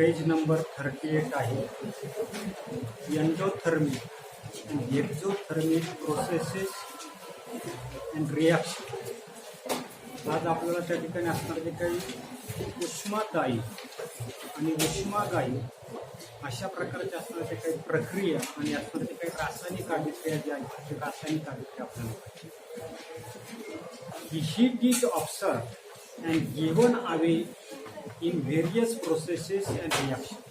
Page number 38 आहे. Endothermic and exothermic processes and reaction. आज आपल्याला त्या ठिकाणी असणार जे काही उष्मादायी आणि उष्मागायी अशा प्रकारच्या असणाऱ्या काही प्रक्रिया आणि असणाऱ्या काही रासायनिक अभिक्रिया ज्या आहेत ते रासायनिक अभिक्रिया आपल्याला heat is observed and given away in various processes and reactions.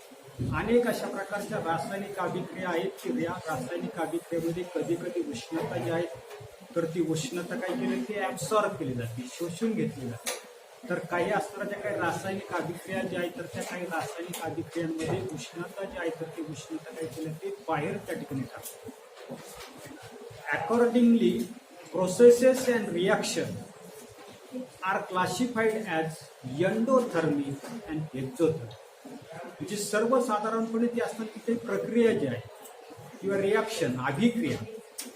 अनेक अशा प्रकारच्या रासायनिक अभिक्रिया आहेत की या रासायनिक अभिक्रियेमध्ये कधी कधी उष्णता जी आहे तर ती उष्णता काय केली ती ॲब्सॉर्ब केली जाते, शोषून घेतली जाते. तर काही असणाऱ्या ज्या काही रासायनिक अभिक्रिया ज्या आहेत तर त्या काही रासायनिक अभिक्रियांमध्ये उष्णता जी आहे तर ती उष्णता काय केली ते बाहेर त्या ठिकाणी टाकते. Accordingly processes and reaction are classified as endothermic and exothermic. म्हणजे सर्वसाधारणपणे ती असतात की काही प्रक्रिया जी आहे किंवा रिॲक्शन अभिक्रिया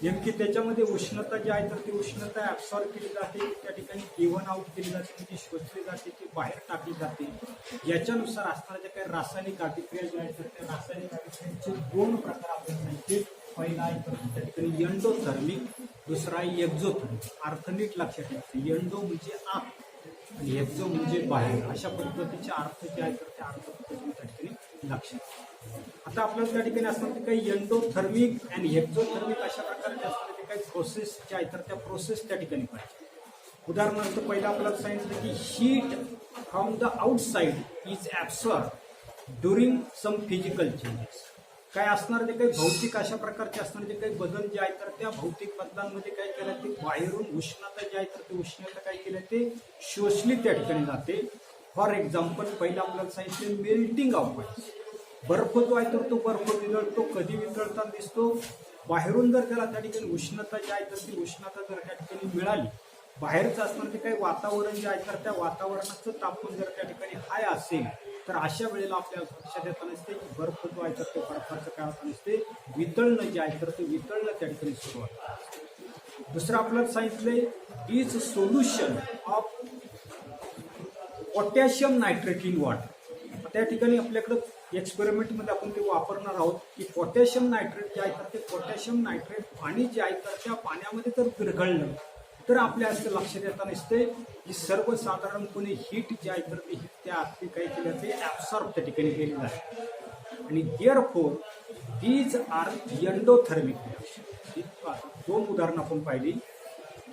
नेमकी त्याच्यामध्ये उष्णता जी आहे तर ती उष्णता ॲब्सॉर्ब केली जाते, त्या ठिकाणी गिव्हन आउट केली जाते, म्हणजे शोषली जाते, ती बाहेर टाकली जाते. याच्यानुसार असणाऱ्या ज्या काही रासायनिक अभिक्रिया ज्या आहेत तर त्या रासायनिक अभिक्रियांचे दोन प्रकार आपण सांगितले. पहिला आहे त्या ठिकाणी एंडोथर्मिक, दुसरा आहे एक्झोथर्मिक. अर्थ नीट लक्षात ठेवायचं. एंडो म्हणजे आत आणि एक्झो म्हणजे बाहेर. अशा पद्धतीचे अर्थ जे आहेत तर त्या अर्थ पद्धतीने त्या ठिकाणी लक्षात. आता आपल्याला त्या ठिकाणी असणार ते काही एंडोथर्मिक आणि एक्झोथर्मिक अशा प्रकारचे असणारे काही प्रोसेस ज्या आहेत तर त्या प्रोसेस त्या ठिकाणी पाहिजे. उदाहरणार्थ पहिला आपल्याला सांगितलं की heat from the outside is absorb during some physical changes. काय असणार ते काही भौतिक अशा प्रकारचे असणारे जे काही बदल जे आहेत तर त्या भौतिक बदलांमध्ये काय केलं ते बाहेरून उष्णता जी आहे तर ती उष्णता काय केलं ते शोषली त्या ठिकाणी जाते. फॉर एक्झाम्पल पहिला आपल्याला सांगितलं मेल्टिंग ऑफ आईस. बर्फ जो आहे तर तो बर्फ वितळतो. कधी वितळताना दिसतो बाहेरून जर त्याला त्या ठिकाणी उष्णता जी आहे तर ती उष्णता जर त्या ठिकाणी मिळाली, बाहेरचं असणार ते काही वातावरण जे आहे तर त्या वातावरणाचं तापमान जर त्या ठिकाणी हाय असेल तर अशा वेळेला आपल्याला लक्षात येताना नसते की बर्फ जो आहे तर ते बर्फाचं काय होतं नसते वितळणं जे आहे तर ते वितळणं त्या ठिकाणी सुरुवात. दुसरं आपल्याला सांगितलंय is solution of potassium nitrate in water. त्या ठिकाणी आपल्याकडं एक्सपेरिमेंटमध्ये आपण ते वापरणार आहोत की पोटॅशियम नायट्रेट जे आहे तर ते पोटॅशियम नायट्रेट पाणी जे आहे तर त्या पाण्यामध्ये जर विरघळलं तर आपल्या असं लक्षात येताना दिसते की सर्वसाधारणपणे हीट जे आहे तर ते त्या आतली काही केलं ते ॲब्सॉर्ब त्या ठिकाणी केली जाते. आणि therefore these are endothermic reaction. दोन उदाहरणं आपण पाहिली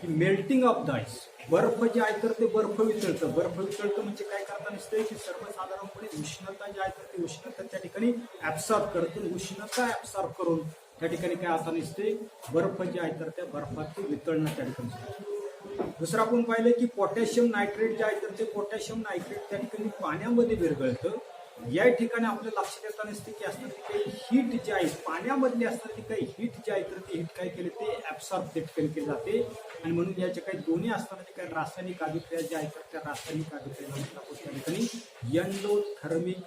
की मेल्टिंग ऑफ द आईस. बर्फ जे आहे तर ते बर्फ वितळतं. बर्फ वितळतं म्हणजे काय करता नसते की सर्वसाधारणपणे उष्णता जी आहे तर ती उष्णता त्या ठिकाणी ॲब्सॉर्ब करते. उष्णता ॲब्सॉर्ब करून त्या ठिकाणी काय आता नसते बर्फ जे आहे तर त्या बर्फाचं वितळणं त्या ठिकाणी. दुसरं आपण पाहिलं की पोटॅशियम नायट्रेट जे आहे तर ते पोटॅशियम नायट्रेट त्या ठिकाणी पाण्यामध्ये विरघळतं. या ठिकाणी आपल्या लक्षात येताना नसते की असणारी काही हीट जी आहे पाण्यामधली असणारी काही हीट जी आहे तर ती हीट काय केली ते ॲब्सॉर्ब त्या ठिकाणी केली जाते. आणि म्हणून याच्या काही दोन्ही असताना काही रासायनिक अभिक्रिया ज्या आहेत तर त्या रासायनिक अभिक्रिया आपण त्या ठिकाणी एंडोथर्मिक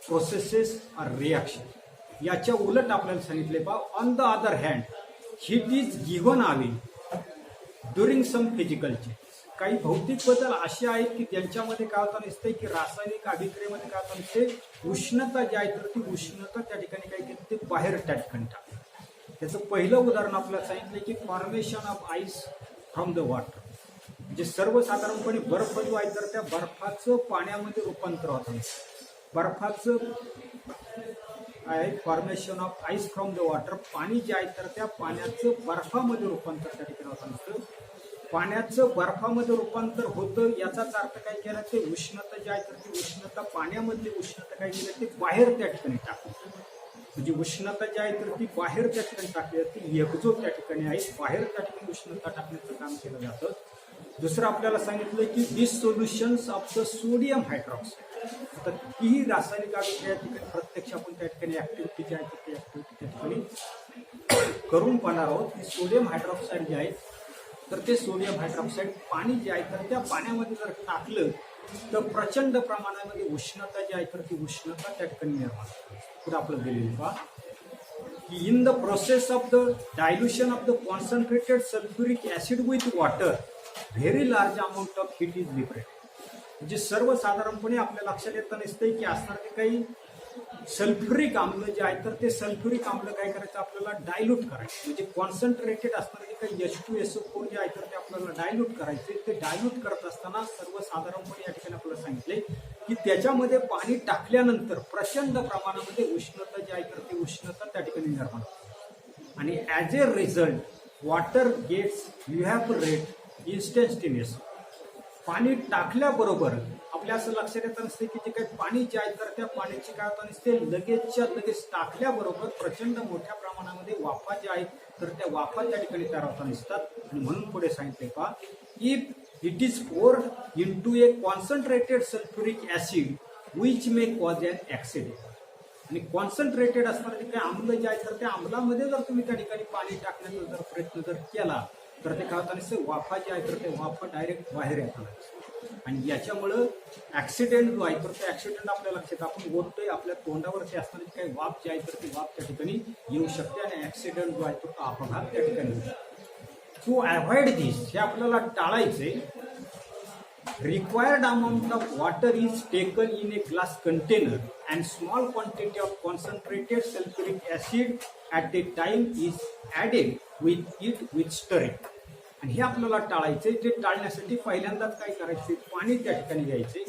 प्रोसेसेस आर रिॲक्शन. याच्या उलट आपल्याला सांगितले बा on the other hand heat is given away during some physical change. काही भौतिक बदल असे आहेत की त्यांच्यामध्ये काय होता नसते की रासायनिक अभिक्रियेमध्ये काय होता नसते उष्णता जी आहे तर ती उष्णता त्या ठिकाणी काय केली ते बाहेर त्या ठिकाणी टाकते. त्याचं पहिलं उदाहरण आपल्याला सांगितलं की formation of ice from the water. म्हणजे सर्वसाधारणपणे बर्फ जो आहे तर त्या बर्फाचं पाण्यामध्ये रूपांतर होतं. बर्फाचं आहे formation of ice from the water. पाणी जे आहे तर त्या पाण्याचं बर्फामध्ये रूपांतर त्या ठिकाणी होतं नसतं. पाण्याचं बर्फामध्ये रूपांतर होतं याचाच अर्थ काय केला ते उष्णता जी आहे तर ती उष्णता पाण्यामधली उष्णता काय केलं ते बाहेर त्या ठिकाणी टाकली. म्हणजे उष्णता जी आहे तर ती बाहेर त्या ठिकाणी टाकली जाते. एक्झो त्या ठिकाणी आहे बाहेर त्या ठिकाणी उष्णता टाकण्याचं काम केलं जातं. दुसरं आपल्याला सांगितलं की डिसोल्युशन्स ऑफ द सोडियम हायड्रॉक्साईड. आता ही रासायनिक अभिक्रिया ठिकाणी प्रत्यक्ष आपण त्या ठिकाणी ऍक्टिव्हिटी जी आहे ती ऍक्टिव्हिटी त्या ठिकाणी करून पाहणार आहोत की सोडियम हायड्रॉक्साईड जे आहे तर ते सोडियम हायड्रॉक्साईड पाणी जे आहे तर त्या पाण्यामध्ये जर टाकलं तर प्रचंड प्रमाणामध्ये उष्णता जी आहे तर ती उष्णता त्या ठिकाणी निर्माण होते. पुढे आपलं दिलेलं पहा की in the process of the dilution of the concentrated sulphuric acid with water very large amount of heat is liberated. म्हणजे सर्वसाधारणपणे आपल्या लक्षात येतं नसते की असणारे काही सल्फ्युरिक आम्ल जे आहे तर ते सल्फ्युरिक आम्ल काय करायचं आपल्याला डायल्यूट करायचं, म्हणजे कॉन्सन्ट्रेटेड असणारे जे काही H2SO4 जे आहे तर ते आपल्याला डायल्यूट करायचे. ते डायल्यूट करत असताना सर्वसाधारणपणे या ठिकाणी आपल्याला सांगितले की त्याच्यामध्ये पाणी टाकल्यानंतर प्रचंड प्रमाणामध्ये उष्णता जी आहे तर ती उष्णता त्या ठिकाणी निर्माण होते आणि as a result water gets evaporate instantaneous. पाणी टाकल्याबरोबर आपल्या असं लक्षात येत नसते की जे काही पाणी जे आहे तर त्या पाण्याची काय होत नसते, लगेचच्या लगेच टाकल्याबरोबर प्रचंड मोठ्या प्रमाणामध्ये वाफा ज्या आहेत तर त्या वाफा त्या ठिकाणी तयार होताना दिसतात. आणि म्हणून पुढे सांगितले पहा, if it is poured into a concentrated sulphuric acid which may cause an accident. आणि कॉन्सन्ट्रेटेड असणारे जे काही आम्ल जे आहे तर त्या आम्लामध्ये जर तुम्ही त्या ठिकाणी पाणी टाकण्याचा जर प्रयत्न जर केला तर ते काय होताना वाफा जे आहे तर ते वाफा डायरेक्ट बाहेर येतात आणि याच्यामुळं ऍक्सिडेंट जो आहे तर ते ऍक्सिडेंट आपल्या लक्षात आपण बोलतोय आपल्या तोंडावरती असणारी काही वाफ जी आहे तर ती वाफ त्या ठिकाणी येऊ शकते आणि ऍक्सिडेंट जो आहे तो अपघात त्या ठिकाणी होऊ शकतो. टू अवॉइड दिस, हे आपल्याला टाळायचे, required amount of water is taken in a glass container and small quantity of concentrated sulfuric acid at the time is added with it with stirring. आणि हे आपल्याला टाळायचे. ते टाळण्यासाठी पहिल्यांदाच काय करायचे, पाणी त्या ठिकाणी घ्यायचे,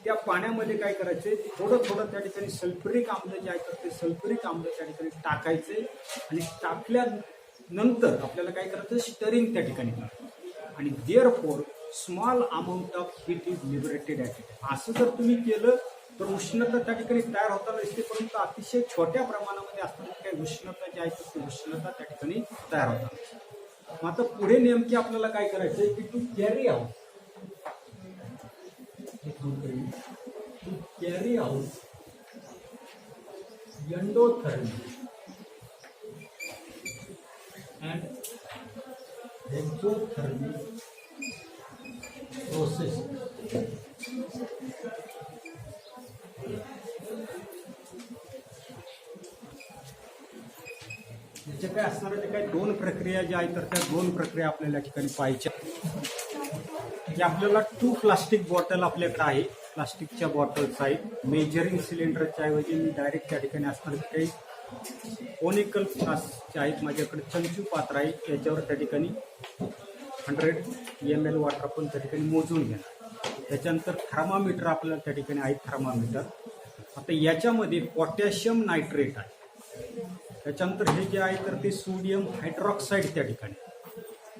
त्या पाण्यामध्ये काय करायचे थोडं थोडं त्या ठिकाणी सल्फ्युरिक आम्ल जे आहे तर ते सल्फ्युरिक आम्ल त्या ठिकाणी टाकायचे आणि टाकल्यानंतर आपल्याला काय करायचं, स्टरिंग त्या ठिकाणी करायचं आणि therefore small amount of heat is liberated at it. असं जर तुम्ही केलं तर उष्णता त्या ठिकाणी तयार होताना दिसते, परंतु अतिशय छोट्या प्रमाणामध्ये असताना काही उष्णता जी आहे तर ती उष्णता त्या ठिकाणी तयार होतात. मग आता पुढे नेमकी आपल्याला काय करायचं आहे की to carry out endothermy and exothermy process. याच्या काय असणाऱ्या जे काही दोन प्रक्रिया ज्या आहेत तर त्या दोन प्रक्रिया आपल्याला या ठिकाणी पाहायच्या की आपल्याला 2 प्लास्टिक बॉटल आपल्याकडे आहे, प्लास्टिकच्या बॉटल्स आहेत. मेजरिंग सिलेंडरच्या ऐवजी मी डायरेक्ट त्या ठिकाणी असणारे काही कोनिकल फ्लास्कचे आहेत. माझ्याकडे चंचू पात्र आहे, त्याच्यावर त्या ठिकाणी 100 ml वॉटर आपण त्या ठिकाणी मोजून घेणार. त्याच्यानंतर थर्मामीटर आपल्याला त्या ठिकाणी आहे, थर्मामीटर. आता याच्यामध्ये पोटॅशियम नायट्रेट आहे, त्याच्यानंतर हे जे आहे तर ते सोडियम हायड्रॉक्साईड त्या ठिकाणी.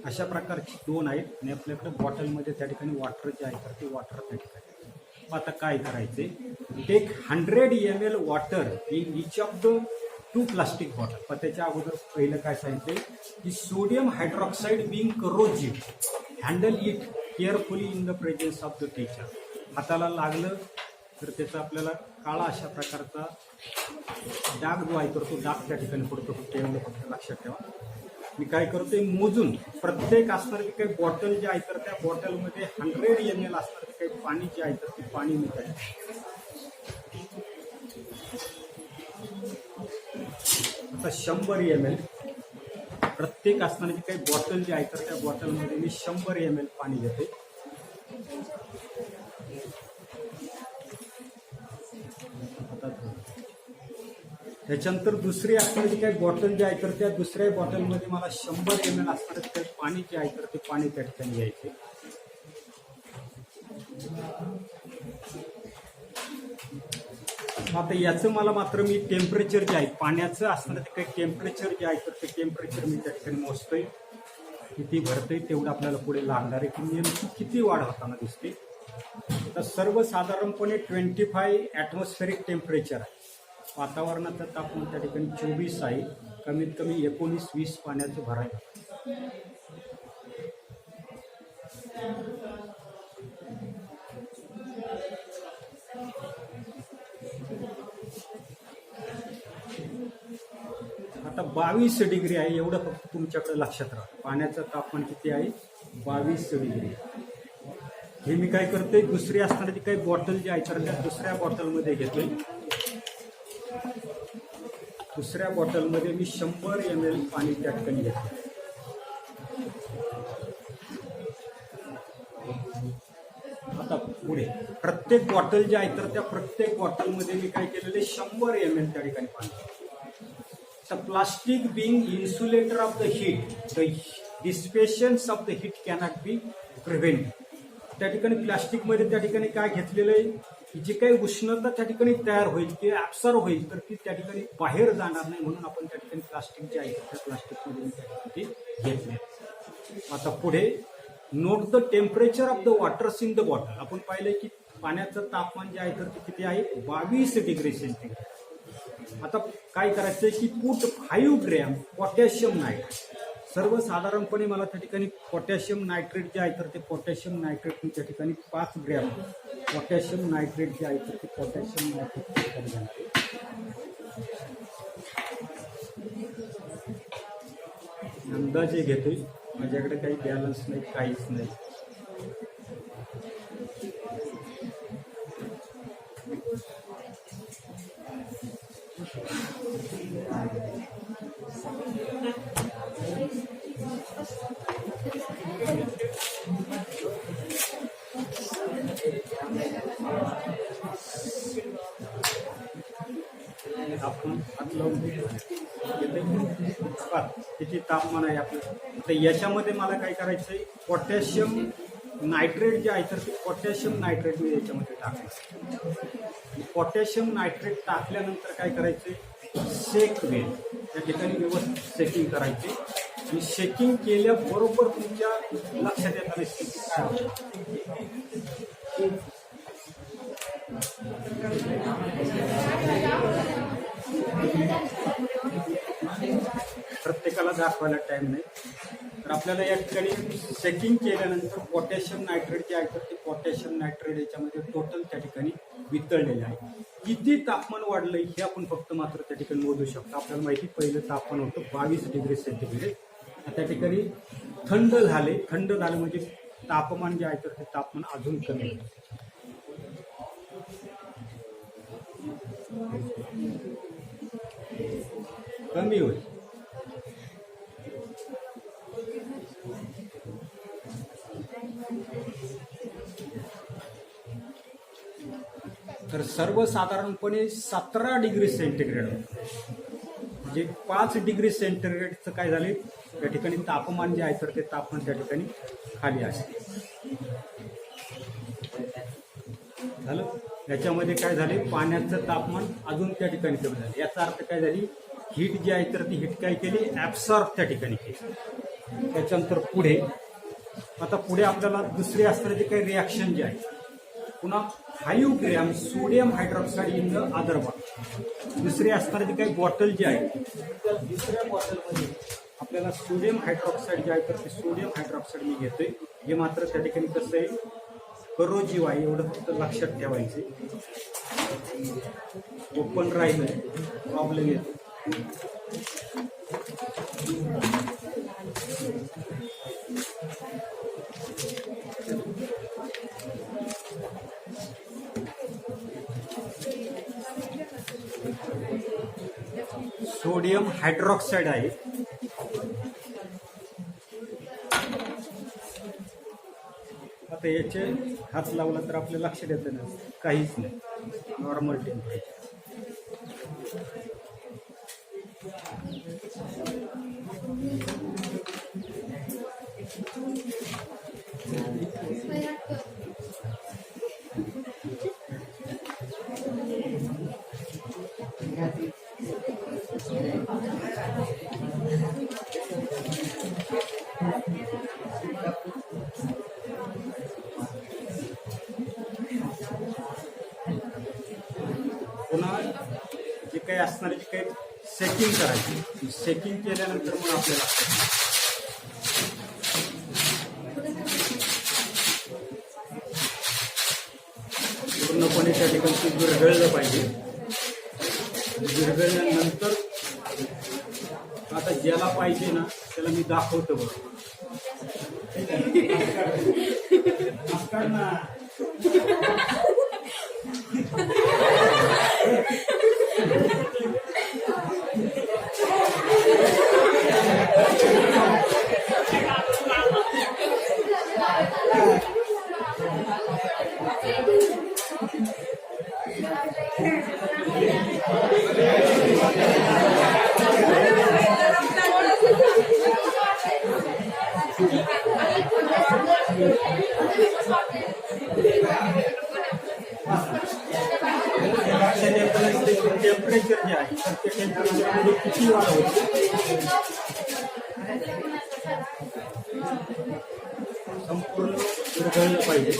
अशा प्रकारची दोन आहेत आणि आपल्याकडे बॉटलमध्ये त्या ठिकाणी वॉटर जे आहे तर ते वॉटर त्या ठिकाणी. आता काय करायचे, take 100 ml water in each of the 2 plastic bottle. पण त्याच्या अगोदर पहिलं काय सांगितले की sodium hydroxide being corrosive handle it carefully in the presence of the teacher. हाताला लागलं तर त्याचा आपल्याला काळा अशा प्रकारचा डाग जो आहे तर तो डाग त्या ठिकाणी पडतो. फक्त एवढं फक्त लक्षात ठेवा. मी काय करतोय, मोजून प्रत्येक असणारी काही बॉटल जे आहे तर त्या बॉटलमध्ये 100 ml असणारे काही पाणी जे आहे तर ते पाणी मी काय आता 100 ml प्रत्येक असणारी काही बॉटल जे आहे तर त्या बॉटलमध्ये मी 100 ml पाणी घेते. त्याच्यानंतर दुसरी असणारी काही बॉटल जे आहे तर त्या दुसऱ्या बॉटलमध्ये मला 100 ml असणारे काही पाणी जे आहे तर ते पाणी त्या ठिकाणी घ्यायचे. आता याचं मला मात्र मी टेम्परेचर जे आहे पाण्याचं असणारं ते काही टेम्परेचर जे आहे तर ते टेम्परेचर मी त्या ठिकाणी मोजतोय, किती भरतोय तेवढं आपल्याला पुढे लागणार आहे की नेमकी किती वाढ होताना दिसते. तर सर्वसाधारणपणे 25 ॲटमॉस्फेरिक टेम्परेचर आहे. वातावरणाचं तापमान त्या ठिकाणी 24 आहे. कमीत कमी 19-20 पाण्याचं भरायला. आता 22 डिग्री आहे, एवढं फक्त तुमच्याकडे लक्षात राहा. पाण्याचं तापमान किती आहे, 22 डिग्री. हे मी काय करतोय, दुसरी असणारी काही बॉटल जी आहे तर त्या दुसऱ्या बॉटलमध्ये घेतोय. दुसऱ्या बॉटलमध्ये मी 100 ml पाणी त्या ठिकाणी घेतलं. आता पुढे प्रत्येक बॉटल ज्या आहेत तर त्या प्रत्येक बॉटलमध्ये मी काय केलेले 100 ml त्या ठिकाणी पाणी. तर plastic being insulator of the heat, the dissipations of the heat cannot be prevent. त्या ठिकाणी प्लास्टिकमध्ये त्या ठिकाणी काय घेतलेलं आहे, जी काही उष्णता त्या ठिकाणी तयार होईल किंवा ऍब्सॉर्ब होईल तर ती त्या ठिकाणी बाहेर जाणार नाही, म्हणून आपण त्या ठिकाणी प्लास्टिक जे आहे त्या प्लास्टिकमध्ये त्या ठिकाणी घेतले. आता पुढे note the temperature of the waters in the bottle. आपण पाहिलंय की पाण्याचं तापमान जे आहे तर ते किती आहे, 22 डिग्री सेंटीग्रेड. आता काय करायचंय की पुट 5 ग्रॅम पोटॅशियम नायट्रेट. सर्वसाधारणपणे मला त्या ठिकाणी पोटॅशियम नायट्रेट जे आहे तर ते पोटॅशियम नायट्रेट मी त्या ठिकाणी 5 ग्रॅम पोटॅशियम नायट्रेट जे आहे तर ते पोटॅशियम नायट्रेट अंदाजे घेतोय. माझ्याकडे काही बॅलन्स नाही, काहीच नाही. आपण हात लावून किती तापमान आहे आपलं. तर याच्यामध्ये मला काय करायचंय, पोटॅशियम नायट्रेट जे आहे तर ते पोटॅशियम नायट्रेट मी याच्यामध्ये टाकायचं. पोटॅशियम नायट्रेट टाकल्यानंतर काय करायचंय, शेक वेल त्या ठिकाणी व्यवस्थित शेकिंग करायचे. आणि शेकिंग केल्याबरोबर तुमच्या लक्षात येताना स्थिती काय प्रत्येकाला दाखवायला टाइम नाही. तर आपल्याला या ठिकाणी शेकिंग केल्यानंतर पोटॅशियम नायट्रेट जे आहे तर ते पोटॅशियम नायट्रेट याच्यामध्ये टोटल त्या ठिकाणी वितळलेले आहे. किती तापमान वाढलंय हे आपण फक्त मात्र त्या ठिकाणी मोजू शकतो. आपल्याला माहिती पहिलं तापमान होतं 22 डिग्री सेंटीग्रेड. त्या ठिकाणी थंड झाले, थंड झालं म्हणजे तापमान जे आहे तर ते तापमान अजून कमी होतं. कमी होईल. तर सर्वसाधारणपणे 17 डिग्री सेंटीग्रेड म्हणजे 5 डिग्री सेंटीग्रेडचं काय झाले त्या ठिकाणी तापमान जे आहे तर ते तापमान त्या ठिकाणी खाली असते झालं. याच्यामध्ये काय झाले, पाण्याचं तापमान अजून त्या ठिकाणी कमी झालं. याचा अर्थ काय झाली, हीट जी आहे तर ती हीट काय केली, ऍब्सॉर्ब त्या ठिकाणी केली. त्याच्यानंतर पुढे आता पुढे आपल्याला दुसरी असणारी काही रिॲक्शन जे आहे, पुन्हा 5 gram sodium hydroxide in the other bottle. दुसरी असणारी काही बॉटल जी आहे त्या दुसऱ्या बॉटलमध्ये आपल्याला सोडियम हायड्रॉक्साईड जे आहे तर ते सोडियम हायड्रॉक्साईड मी घेतोय. हे मात्र त्या ठिकाणी कसं आहे, करोजीव आहे एवढं फक्त लक्षात ठेवायचे. ओपन राहिलं प्रॉब्लेम येतो. सोडियम हायड्रॉक्साईड आहे. आता याचे हात लावला तर आपल्या लक्षात येतं ना, काहीच नाही, नॉर्मल टेम्परेचर. पुन्हा जे काही असणारे जे काही सेकिंग करायची, सेकिंग केल्यानंतर मग आपल्याला पूर्णपणे त्या ठिकाणी विरघळलं पाहिजे. विरघळल्यानंतर आता ज्याला पाहिजे ना त्याला मी दाखवतो बघ. ना टेम्परेचर जे आहे तर ते टेम्परेचरमध्ये किती वाढ होते संपूर्ण विरघळलं पाहिजे.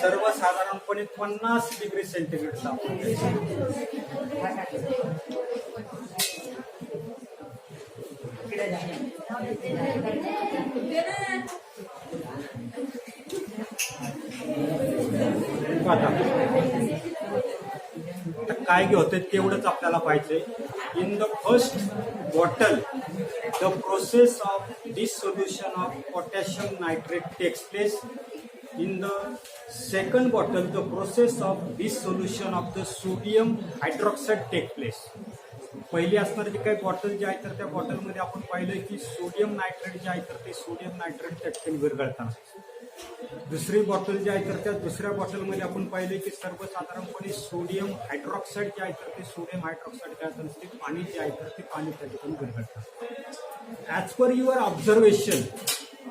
सर्वसाधारणपणे 50 डिग्री सेंटीग्रेड तापमान. काय होते तेवढंच आपल्याला पाहिजे. In the first bottle the process of dissolution of potassium nitrate takes place. In the second bottle, the process of dissolution of the sodium hydroxide take place. पहिली असणारी जी काही बॉटल जी आहे तर त्या बॉटलमध्ये आपण पाहिलं की सोडियम नायट्रेट जे आहे तर ते सोडियम नायट्रेट त्या ठिकाणी विरघळताना. दुसरी बॉटल जी आहे तर त्या दुसऱ्या बॉटलमध्ये आपण पाहिलं की सर्वसाधारणपणे सोडियम हायड्रॉक्साईड जे आहे तर ते सोडियम हायड्रॉक्साईड काय असतं ते पाणी जे आहे तर ते पाणी त्या ठिकाणी विरघळतात. As per your observation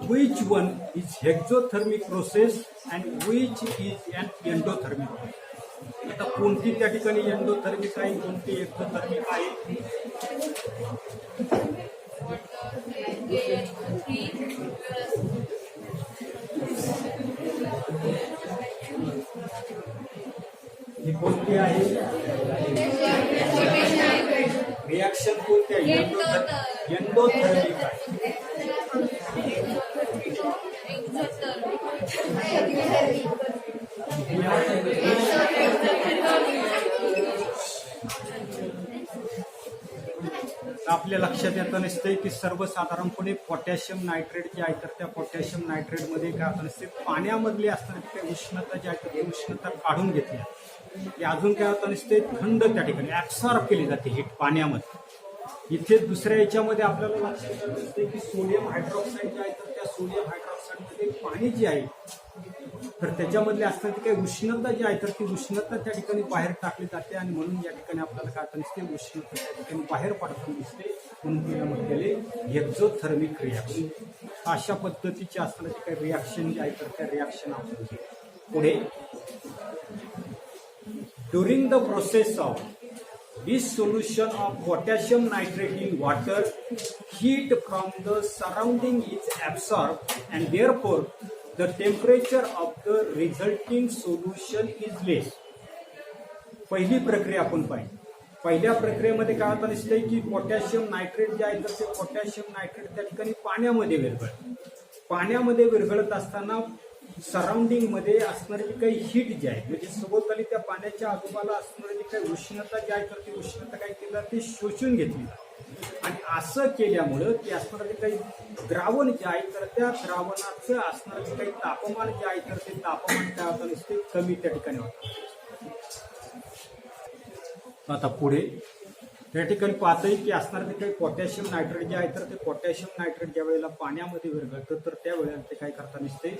which one is hexothermic process and which is an endothermic process. आता कोणती त्या ठिकाणी एंडोथर्मिक आहे कोणती एक्झोथर्मिक आहे. ही कोणती आहे रिॲक्शन कोणती आहे एंडोथर्मिक आहे. आपल्या लक्षात येतं नसते की सर्वसाधारणपणे पोटॅशियम नायट्रेट जे आहे तर त्या पोटॅशियम नायट्रेटमध्ये काय होतं नसते पाण्यामधली असणारी काही उष्णता जी आहे तर ती उष्णता काढून घेतली अजून काय होतं नसते थंड त्या ठिकाणी ऍब्सॉर्ब केली जाते हीट पाण्यामध्ये. इथे दुसऱ्या याच्यामध्ये आपल्याला लक्षात येतं नसते की सोडियम हायड्रॉक्साईड जे आहे तर त्या सोडियम हायड्रॉक्साईडमध्ये पाणी जे आहे तर त्याच्यामधले असणारी काही उष्णता जी आहे तर ती उष्णता त्या ठिकाणी बाहेर टाकली जाते आणि म्हणून या ठिकाणी आपल्याला काय होतं नसते उष्णता त्या ठिकाणी बाहेर पडताना दिसते म्हणून तिला म्हटलेले एक्झोथर्मिक रिॲक्शन. अशा पद्धतीची असणारी काही रिॲक्शन जी आहे तर त्या रिॲक्शन आपण पुढे during the process of dissolution of potassium nitrate in water, heat from the surrounding is absorbed and therefore the temperature of the resulting solution is less. पहिली प्रक्रिया आपण पाहिली. पहिल्या प्रक्रियेमध्ये काय होतं दिसतंय की पोटॅशियम नायट्रेट जे आहे तर ते पोटॅशियम नायट्रेट त्या ठिकाणी पाण्यामध्ये विरघळतं. पाण्यामध्ये विरघळत असताना सराउंडिंग मध्ये असणारी जी काही हीट जी आहे म्हणजे सभोवताली त्या पाण्याच्या आजूबाला असणारी जी काही उष्णता जी आहे तर ती उष्णता काय केलं ती शोषून घेतली आणि असं केल्यामुळं की असणारं जे काही द्रावण जे आहे तर त्या द्रावणाचं असणारं जे काही तापमान जे आहे तर ते तापमान काय होतं ते कमी त्या ठिकाणी होतं. आता पुढे त्या ठिकाणी पाहतोय की असणारं ते काही पोटॅशियम नायट्रेट जे आहे तर ते पोटॅशियम नायट्रेट ज्या वेळेला पाण्यामध्ये विरघळतं तर त्यावेळेला ते काय करताना दिसते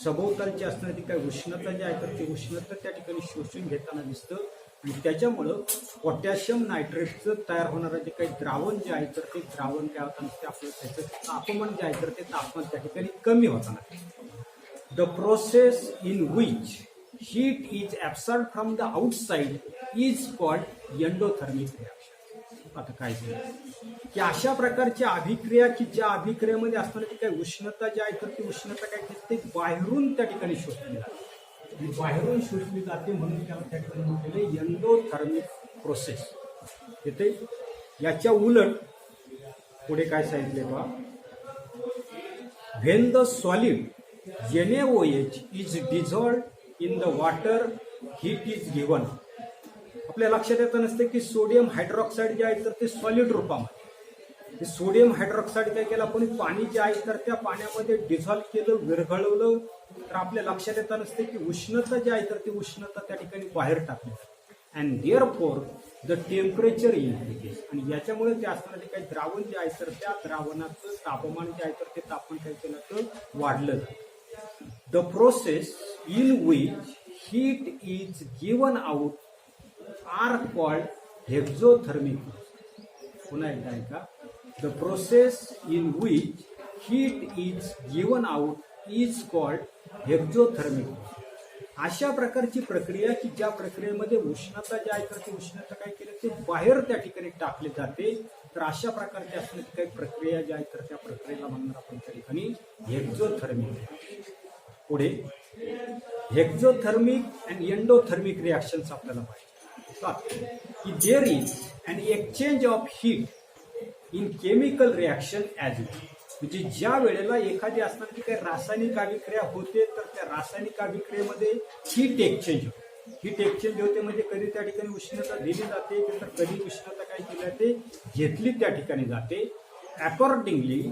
सभोवतालची असणारी काही उष्णता जी आहे तर ती उष्णता त्या ठिकाणी शोषून घेताना दिसतं आणि त्याच्यामुळं पोटॅशियम नायट्रेटचं तयार होणारं जे काही द्रावण जे आहे तर ते द्रावण काय होताना दिसते आपलं त्याचं तापमान जे आहे तर ते तापमान त्या ठिकाणी कमी होताना. The process in which heat is absorbed from the outside is called endothermic reaction. आता काय की अशा प्रकारची अभिक्रिया की ज्या अभिक्रियेमध्ये असणारी काही उष्णता जी आहे तर ती उष्णता काय करते बाहेरून त्या ठिकाणी शोषली जाते बाहेरून शोषली जाते म्हणून त्याला त्या ठिकाणी म्हटलेले एंडोथर्मिक प्रोसेस येते. याच्या उलट पुढे काय सांगितले बा when the solid NaOH is dissolved in the water, heat is given आपल्या लक्षात येतं नसते की सोडियम हायड्रॉक्साईड जे आहे तर ते सॉलिड रूपामध्ये, सोडियम हायड्रॉक्साईड काय केलं आपण, पाणी जे आहे तर त्या पाण्यामध्ये डिझॉल्व्ह केलं, विरघळवलं, तर आपल्या लक्षात येतं नसते की उष्णता जी आहे तर ती उष्णता त्या ठिकाणी बाहेर टाकली and therefore the temperature increases. आणि याच्यामुळे ते असणारे काही द्रावण जे आहे तर त्या द्रावणाचं तापमान जे आहे तर ते तापमान काय केलं तर वाढलं. The process in which heat is given out are called exothermic. पुन्हा एकदा ऐका. The process in which heat is given out is called exothermic. अशा प्रकारची प्रक्रिया की ज्या प्रक्रियेमध्ये उष्णता जी आहे तर ती उष्णता काय केली ते बाहेर त्या ठिकाणी टाकले जाते, तर अशा प्रकारची असणारी काही प्रक्रिया जी आहे तर त्या प्रक्रियेला म्हणणार आपण त्या ठिकाणी एक्झोथर्मिक. पुढे एक्झोथर्मिक अँड एंडोथर्मिक रिॲक्शन्स आपल्याला पाहिजे की there is an exchange of heat in chemical reaction as it. म्हणजे ज्या वेळेला एखादी असणारी काही रासायनिक अभिक्रिया होते तर त्या रासायनिक अभिक्रियेमध्ये हीट एक्सचेंज होते. हीट एक्सचेंज होते म्हणजे कधी त्या ठिकाणी उष्णता दिली जाते तर कधी उष्णता काय केली जाते घेतली त्या ठिकाणी जाते. Accordingly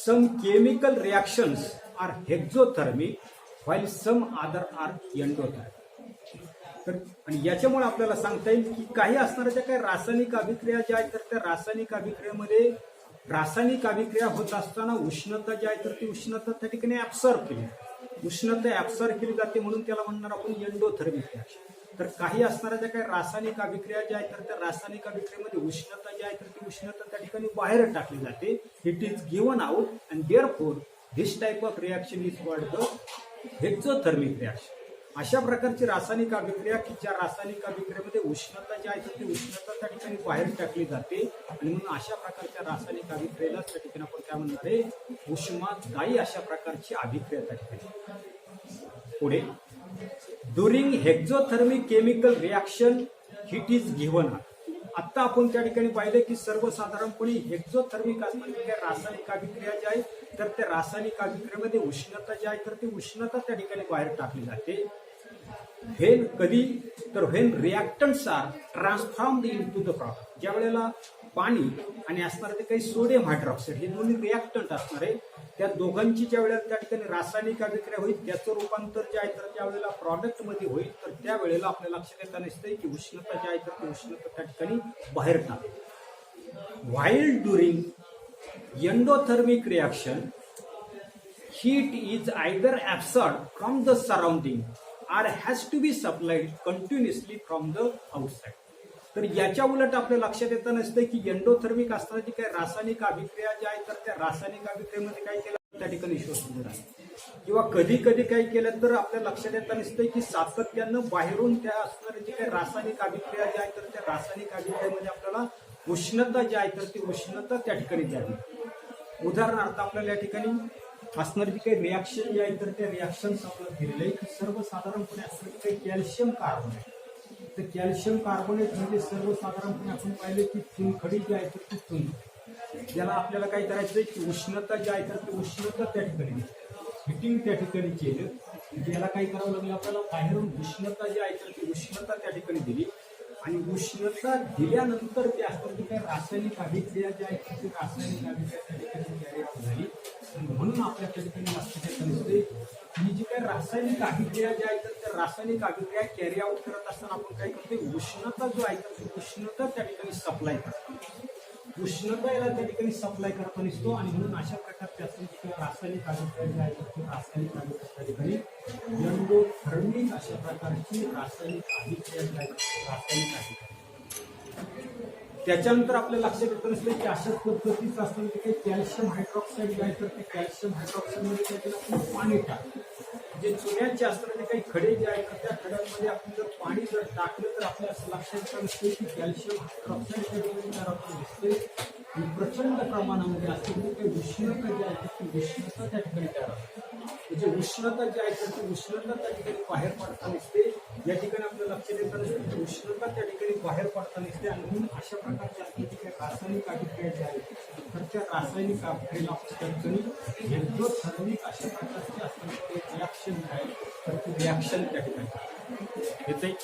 some chemical reactions are exothermic while some other are endothermic. तर आणि याच्यामुळे आपल्याला सांगता येईल की काही असणाऱ्या काही रासायनिक अभिक्रिया ज्या आहेत तर त्या रासायनिक अभिक्रियेमध्ये रासायनिक अभिक्रिया होत असताना उष्णता जी आहे तर ती उष्णता त्या ठिकाणी ऍब्सॉर्ब केली, उष्णता ऍब्सॉर्ब केली जाते म्हणून त्याला म्हणणार आपण एंडोथर्मिक रिॲक्शन. तर काही असणाऱ्या ज्या काही रासायनिक अभिक्रिया ज्या आहेत तर त्या रासायनिक अभिक्रियेमध्ये उष्णता जी आहे तर ती उष्णता त्या ठिकाणी बाहेर टाकली जाते. It is given out and therefore this type of reaction is called the exothermic reaction. अशा प्रकारची रासायनिक अभिक्रिया की ज्या रासायनिक अभिक्रियेमध्ये उष्णता जी आहे तर ती उष्णता त्या ठिकाणी बाहेर टाकली जाते आणि म्हणून अशा प्रकारच्या रासायनिक अभिक्रियेला त्या ठिकाणी आपण काय म्हणणार आहे उष्मादायी अशा प्रकारची अभिक्रिया त्या ठिकाणी. पुढे during exothermic chemical reaction heat is given. आता आपण त्या ठिकाणी पाहिले की सर्वसाधारणपणे एक्झोथर्मिक असणारी काही रासायनिक अभिक्रिया जी आहे तर त्या रासायनिक अभिक्रियेमध्ये उष्णता जी आहे तर ती उष्णता त्या ठिकाणी बाहेर टाकली जाते. व्हेन कधी तर when reactants are transformed into the product. ज्या वेळेला पाणी आणि असणार ते काही सोडियम हायड्रॉक्साईड हे दोन्ही रिॲक्टंट असणार आहे, त्या दोघांची ज्या वेळेला त्या ठिकाणी रासायनिक अभिक्रिया होईल त्याचं रूपांतर जे आहे तर ज्या वेळेला प्रॉडक्ट मध्ये होईल तर त्या वेळेला आपल्या लक्षात येता नसते की उष्णता जी आहे तर ती उष्णता त्या ठिकाणी बाहेर टाकते. While during endothermic reaction heat is either absorbed from the surrounding or has to be supplied continuously from the outside. तर याच्या उलट आपल्या लक्षात येतं नसतं की एंडोथर्मिक असताना जी काही रासायनिक अभिक्रिया ज्या आहेत तर त्या रासायनिक अभिक्रियेमध्ये काय केलं त्या ठिकाणी शोषून राहील किंवा कधी कधी काय केलं तर आपल्या लक्षात येतं नसतं की सातत्यानं बाहेरून त्या असणाऱ्या जी काही रासायनिक अभिक्रिया ज्या आहेत तर त्या रासायनिक अभिक्रियेमध्ये आपल्याला उष्णता जी आहे तर ती उष्णता त्या ठिकाणी द्यावी. उदाहरणार्थ आपल्याला या ठिकाणी असणारी जी काही रिॲक्शन जी आहे तर त्या रिॲक्शन्स आपल्याला दिलेले आहे की सर्वसाधारणपणे असणारी काही कॅल्शियम कार्बोनेट. तर कॅल्शियम कार्बोनेट म्हणजे सर्वसाधारणपणे आपण पाहिले की चुनखडी जी आहे तर ती चुन ज्याला आपल्याला काय करायचंय की उष्णता जी आहे तर ती उष्णता त्या ठिकाणी हिटिंग त्या ठिकाणी केलं, याला काय करावं लागलं आपल्याला बाहेरून उष्णता जी आहे तर ती उष्णता त्या ठिकाणी दिली आणि उष्णता दिल्यानंतर ते असणारी काही रासायनिक अभिक्रिया जी आहे ती रासायनिक अभिक्रिया त्या ठिकाणी कॅरी आउट झाली. म्हणून आपल्या त्या ठिकाणी लक्षात येतं नसते ही जी काही रासायनिक अभिक्रिया ज्या आहेत तर त्या रासायनिक अभिक्रिया कॅरी आउट करत असताना आपण काय करतो उष्णता जो आहे तर उष्णता त्या ठिकाणी सप्लाय करतो, उष्णता याला त्या ठिकाणी सप्लाय करत नसतो आणि म्हणून अशा प्रकारची असणारी रासायनिक अभिक्रिया जी आहे तर रासायनिक अभिक्रिया त्या ठिकाणी एंडोथर्मिक अशा प्रकारची रासायनिक अभिक्रिया जी आहे रासायनिक अभिक्रिया. त्याच्यानंतर आपल्या लक्षात येतं नसतं की अशाच पद्धतीचं असणारे काही कॅल्शियम हायड्रॉक्साईड जे आहे तर ते कॅल्शियम हायड्रॉक्साईडमध्ये त्याच्याला आपण पाणी टाकतो. जे चुन्याचे असणारे काही खडे जे आहेत तर त्या खड्यांमध्ये आपण जर पाणी जर टाकलं तर आपल्या असं लक्षात येतं नसते की कॅल्शियम हायड्रॉक्साईड त्या ठिकाणी तयार होताना दिसते आणि प्रचंड प्रमाणामध्ये असलेली काही उष्णता जी आहे ती उष्णता त्या ठिकाणी तयार होते. म्हणजे उष्णता जी आहे तर ती उष्णता त्या ठिकाणी बाहेर पडताना दिसते. या ठिकाणी आपल्या लक्षात येतं नसते की उष्णता त्या ठिकाणी बाहेर पडताना दिसते आणि म्हणून अशा प्रकारची असलेली काही रासायनिक अभिक्रिया जी आहे तर त्या रासायनिक अभिक्रियेला त्या ठिकाणी एक्झोथर्मिक अशा प्रकारची असणारी रिॲक्शन आहे तर ती रिॲक्शन त्या ठिकाणी येते.